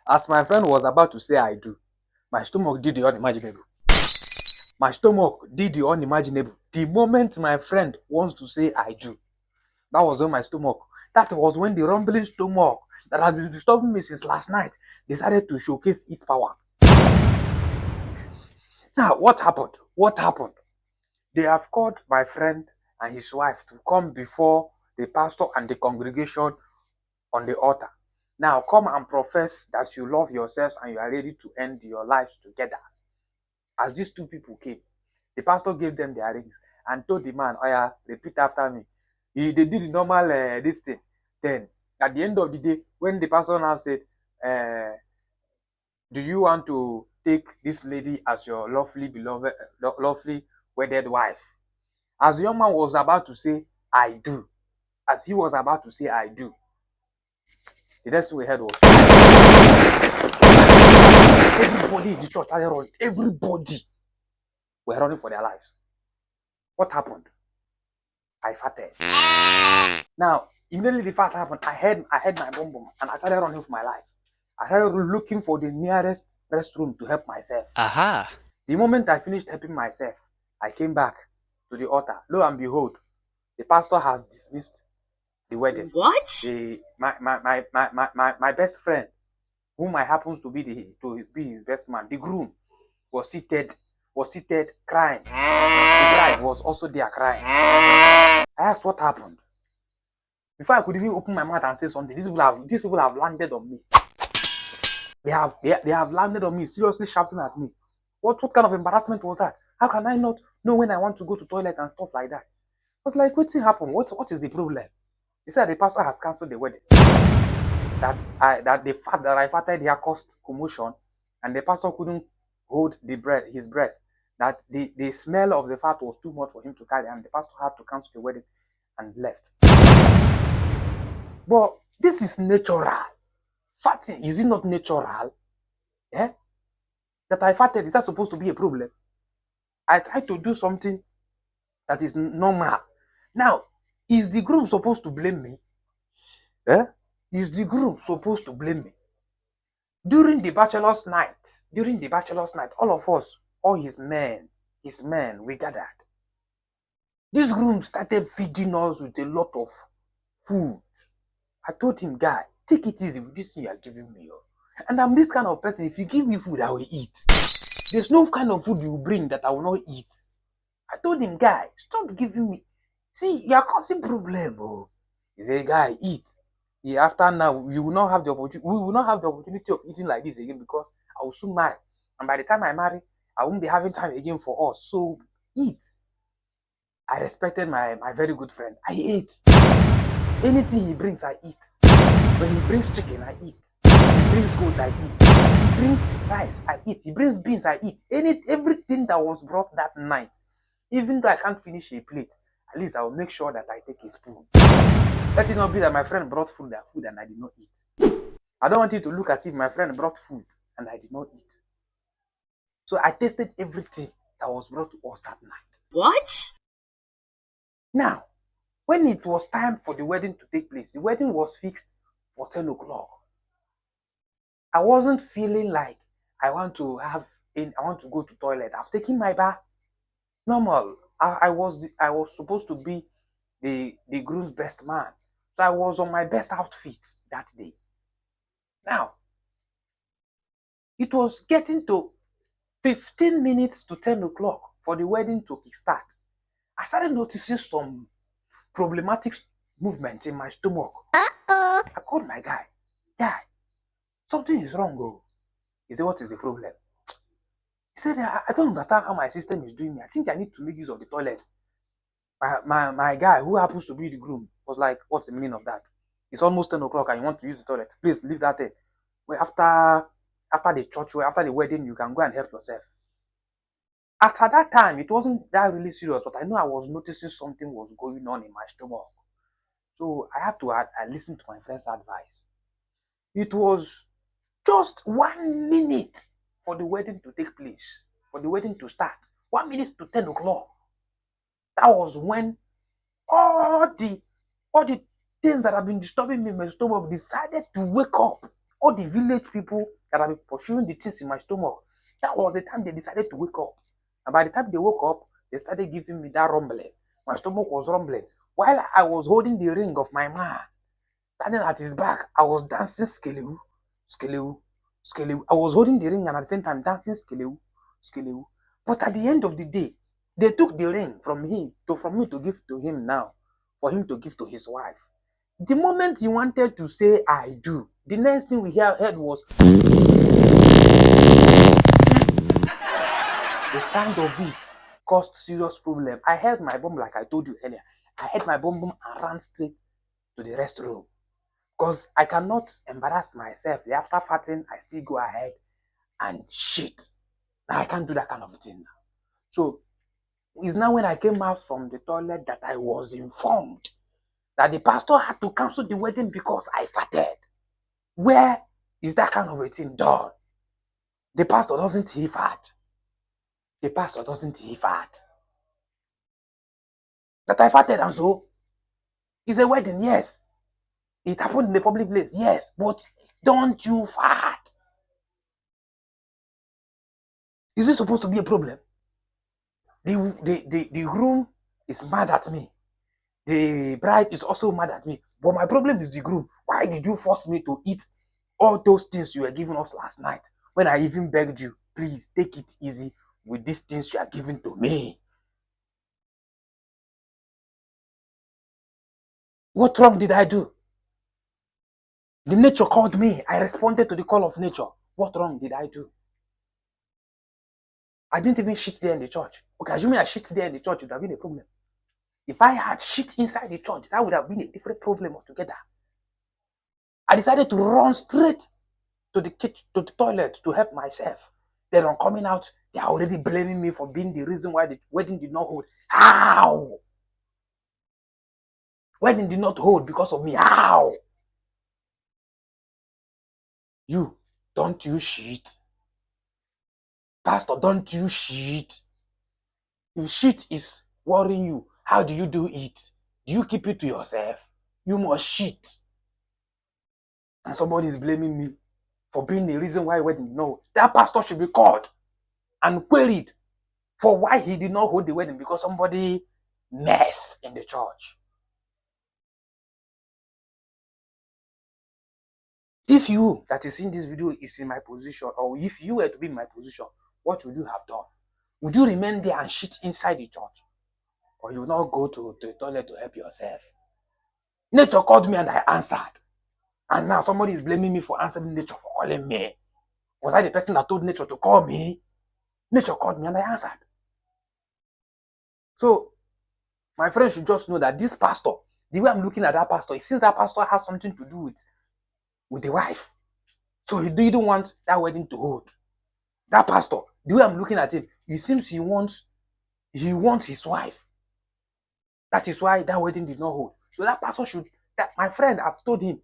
As my friend was about to say I do, my stomach did the unimaginable. My stomach did the unimaginable. The moment my friend wants to say I do, that was when my stomach, that was when the rumbling stomach that has been disturbing me since last night decided to showcase its power. Now, what happened? What happened? They have called my friend and his wife to come before the pastor and the congregation on the altar. Now, come and profess that you love yourselves and you are ready to end your lives together. As these two people came, the pastor gave them their rings and told the man, "Oh yeah, repeat after me." They did the normal this thing. Then, at the end of the day, when the pastor now said, "Do you want to take this lady as your lovely beloved, lovely wedded wife?" As the young man was about to say, "I do," as he was about to say, "I do," the next thing we heard was everybody in the church started running. Everybody were running for their lives. What happened? I farted. Now, immediately the fart happened, I had my bum bum and I started running for my life. I started looking for the nearest restroom to help myself. Aha. The moment I finished helping myself, I came back to the altar. Lo and behold, the pastor has dismissed the wedding. What? My best friend, whom I happens to be his best man, the groom, was seated crying. The bride was also there crying. I asked what happened. Before I could even open my mouth and say something, these people have landed on me. They have landed on me, seriously shouting at me. What kind of embarrassment was that? How can I not know when I want to go to toilet and stuff like that? I was like, what thing happened? What is the problem? He said the pastor has cancelled the wedding. That the fact that I farted here caused commotion, and the pastor couldn't hold his breath. That the smell of the fat was too much for him to carry, and the pastor had to cancel the wedding and left. But this is natural. Farting, is it not natural? Yeah? That I farted, is that supposed to be a problem? I tried to do something that is normal. Now, is the groom supposed to blame me? Yeah? Is the groom supposed to blame me? During the bachelor's night, all of us, all his men, we gathered. This groom started feeding us with a lot of food. I told him, "Guy, take it easy with this thing you are giving me. And I'm this kind of person, if you give me food, I will eat. There's no kind of food you bring that I will not eat." I told him, "Guy, stop giving me. See, you are causing problem." Oh. He said, "Guy, eat." After now, we will not have the opportunity of eating like this again because I will soon marry. And by the time I marry, I won't be having time again for us. So eat. I respected my very good friend. I ate. Anything he brings, I eat. When he brings chicken, I eat. He brings goat, I eat. He brings rice, I eat. He brings beans, I eat. Everything that was brought that night, even though I can't finish a plate, at least I will make sure that I take a spoon. Let it not be that my friend brought food and I did not eat. I don't want it to look as if my friend brought food and I did not eat. So I tasted everything that was brought to us that night. What? Now, when it was time for the wedding to take place, the wedding was fixed for 10 o'clock. I wasn't feeling like I want to go to toilet. I've taken my bath. Normal. I was supposed to be the groom's best man. So I was on my best outfit that day. Now, it was getting to 15 minutes to 10 o'clock for the wedding to kickstart. I started noticing some problematic movement in my stomach. I called my guy. "Guy, something is wrong, oh." He said, "What is the problem?" He said, I don't understand how my system is doing me. I think I need to make use of the toilet." My guy, who happens to be the groom, was like, "What's the meaning of that? It's almost 10 o'clock and you want to use the toilet. Please leave that there. Well, after the church, after the wedding, you can go and help yourself." After that time, it wasn't that really serious, but I know I was noticing something was going on in my stomach. So I had to listen to my friend's advice. It was just 1 minute for the wedding to take place, for the wedding to start. 1 minute to 10 o'clock. That was when all the things that have been disturbing me in my stomach decided to wake up All the village people that have been pursuing the things in my stomach, that was the time they decided to wake up. And by the time they woke up, they started giving me that rumbling. My stomach was rumbling. While I was holding the ring of my man, standing at his back, I was dancing skelew, skelew, skelew. I was holding the ring and at the same time dancing skelew, skelew. But at the end of the day, they took the ring from me to give to him now, for him to give to his wife. The moment he wanted to say I do, the next thing we heard was the sound of it caused serious problem. I held my bomb like I told you earlier. I held my bomb and ran straight to the restroom. Because I cannot embarrass myself. After farting, I still go ahead and shit. Now I can't do that kind of thing now. So it's now when I came out from the toilet that I was informed that the pastor had to cancel the wedding because I farted. Where is that kind of a thing done? The pastor doesn't he fart. The pastor doesn't he fart. That I farted and so it's a wedding, yes. It happened in a public place, yes. But don't you fart. Is it supposed to be a problem? The groom is mad at me. The bride is also mad at me. But my problem is the groom. Why did you force me to eat all those things you were giving us last night? When I even begged you, please take it easy with these things you are giving to me. What wrong did I do? The nature called me. I responded to the call of nature. What wrong did I do? I didn't even shit there in the church. Okay, assuming I shit there in the church, it would have been a problem. If I had shit inside the church, that would have been a different problem altogether. I decided to run straight to the kitchen, to the toilet to help myself. Then on coming out, they are already blaming me for being the reason why the wedding did not hold. How? Wedding did not hold because of me. How? You, don't you shit. Pastor, don't you shit. If shit is worrying you, how do you do it? Do you keep it to yourself? You must shit. And somebody is blaming me for being the reason why wedding. No, that pastor should be called and queried for why he did not hold the wedding because somebody mess in the church. If you that is in this video is in my position, or if you were to be in my position, what would you have done? Would you remain there and shit inside the church? Or you will not go to the toilet to help yourself? Nature called me and I answered. And now somebody is blaming me for answering nature for calling me. Was I the person that told nature to call me? Nature called me and I answered. So, my friend should just know that this pastor, the way I'm looking at that pastor, it seems that pastor has something to do with the wife. So he didn't want that wedding to hold. That pastor, the way I'm looking at him, it seems he wants his wife. That is why that wedding did not hold. So that pastor should, that my friend, I've told him,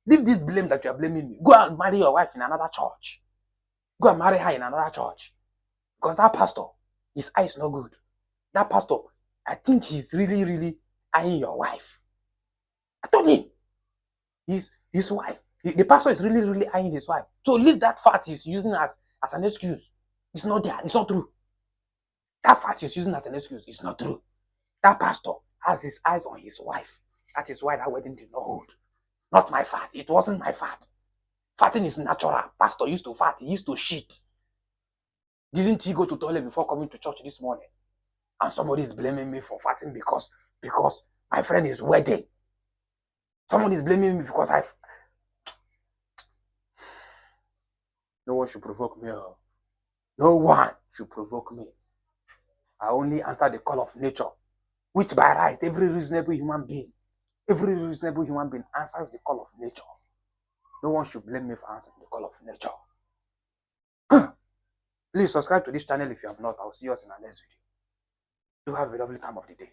leave this blame that you are blaming me. Go and marry your wife in another church. Go and marry her in another church. Because that pastor, his eye is not good. That pastor, I think he's really, really eyeing your wife. I told him, his wife, the pastor is really, really eyeing his wife. So leave that fact he's using as an excuse. It's not there. It's not true. That fact he's using as an excuse. It's not true. That pastor has his eyes on his wife. That is why that wedding did not hold. Not my fat. It wasn't my fat. Farting is natural. Pastor used to fart. He used to shit. Didn't he go to toilet before coming to church this morning? And somebody is blaming me for farting because my friend is wedding. Someone is blaming me because No one should provoke me. No one should provoke me. I only answer the call of nature, which by right, every reasonable human being answers the call of nature. No one should blame me for answering the call of nature. Please subscribe to this channel if you have not. I'll see you in our next video. Do have a lovely time of the day.